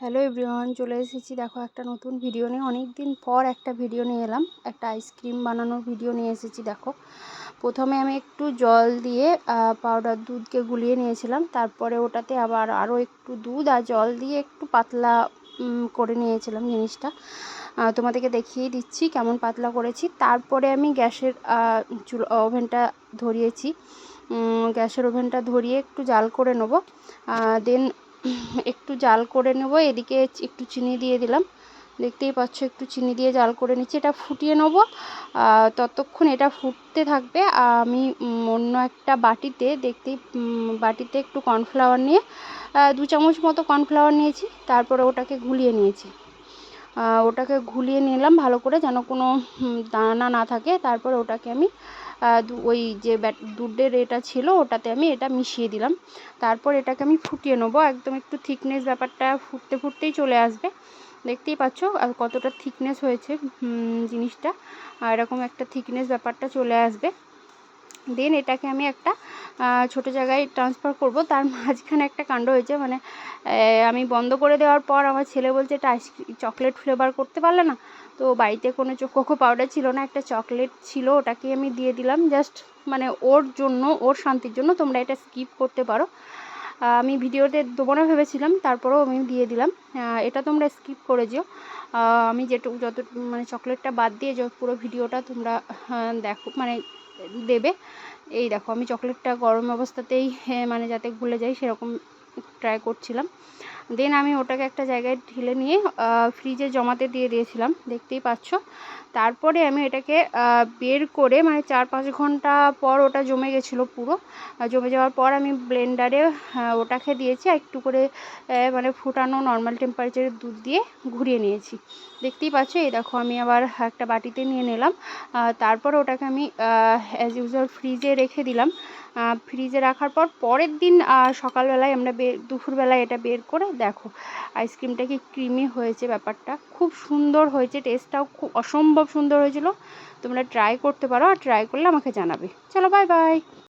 Hello everyone, চলে এসেছি দেখো একটা নতুন ভিডিও নিয়ে। অনেক দিন পর একটা ভিডিও নিয়ে এলাম, একটা আইসক্রিম বানানোর ভিডিও নিয়ে এসেছি। দেখো, প্রথমে আমি একটু জল দিয়ে পাউডার দুধকে গুলিয়ে নিয়েছিলাম। তারপরে ওটাতে আবার আরও একটু দুধ আর জল দিয়ে একটু পাতলা করে নিয়েছিলাম জিনিসটা। তোমাদেরকে দেখিয়ে দিচ্ছি কেমন পাতলা করেছি। তারপরে আমি গ্যাসের ওভেনটা ধরিয়েছি। গ্যাসের ওভেনটা ধরিয়ে একটু জাল করে নেবো। দেন একটু জাল করে নেব। এদিকে একটু চিনি দিয়ে দিলাম, দেখতেই পাচ্ছ একটু চিনি দিয়ে জাল করে নিচ্ছি। এটা ফুটিয়ে নেব, ততক্ষণ এটা ফুটতে থাকবে। আমি অন্য একটা বাটিতে বাটিতে একটু কর্নফ্লাওয়ার নিয়ে 2 চামচ মতো কর্নফ্লাওয়ার নিয়েছি। তারপরে ওটাকে ঘুলিয়ে নিয়েছি। ওটাকে ঘুলিয়ে নিলাম ভালো করে, যেন কোনো দানা না থাকে। তারপরে ওটাকে আমি ওই যে দুধের এটা ছিল ওটাতে আমি এটা মিশিয়ে দিলাম। তারপর এটাকে আমি ফুটিয়ে নেবো। একদম একটু থিকনেস ব্যাপারটা ফুটতেই চলে আসবে। দেখতেই পাচ্ছ কতটা থিকনেস হয়েছে জিনিসটা। এরকম একটা থিকনেস ব্যাপারটা চলে আসবে। দেন এটাকে আমি একটা ছোটো জায়গায় ট্রান্সফার করব। তার মাঝখানে একটা কাণ্ড হয়েছে, মানে আমি বন্ধ করে দেওয়ার পর আমার ছেলে বলছে এটা চকলেট ফ্লেভার করতে পারলে না। তো বাড়িতে কোনো কোকো পাউডার ছিল না, একটা চকলেট ছিল, ওটাকে আমি দিয়ে দিলাম জাস্ট, মানে ওর জন্য, ওর শান্তির জন্য। তোমরা এটা স্কিপ করতে পারো, আমি ভিডিওতে দেবো না ভেবেছিলাম, তারপরেও আমি দিয়ে দিলাম। এটা তোমরা স্কিপ করে যেও। আমি যত মানে চকলেটটা বাদ দিয়ে পুরো ভিডিওটা তোমরা দেখো, মানে দেবে। এই দেখো, আমি চকলেটটা গরম অবস্থাতেই মানে যাতে গুলে যায় সেরকম ট্রাই করছিলাম। দেন আমি ওটাকে একটা জায়গায় ঢেলে নিয়ে ফ্রিজে জমাতে দিয়ে দিয়েছিলাম, দেখতেই পাচ্ছ। তারপরে আমি এটাকে বের করে, মানে 4-5 ঘন্টা পর ওটা জমে গেছিলো পুরো। জমে যাওয়ার পর আমি ব্লেন্ডারে ওটাকে দিয়েছি, একটু করে মানে ফুটানো নর্মাল টেম্পারেচারের দুধ দিয়ে ঘুরিয়ে নিয়েছি। দেখতেই পাচ্ছ। এই দেখো, আমি আবার একটা বাটিতে নিয়ে নিলাম। তারপর ওটাকে আমি অ্যাজ ইউজুয়াল ফ্রিজে রেখে দিলাম। ফ্রিজে রাখার পর পরের দিন সকালবেলায় আমরা দুপুরবেলায় এটা বের করে দেখো আইসক্রিমটা কি ক্রিমি হয়েছে। ব্যাপারটা খুব সুন্দর হয়েছে, টেস্টটাও খুব অসম্ভব সুন্দর হয়েছিল। তোমরা ট্রাই করতে পারো, আর ট্রাই করলে আমাকে জানাবে। চলো, বাই বাই।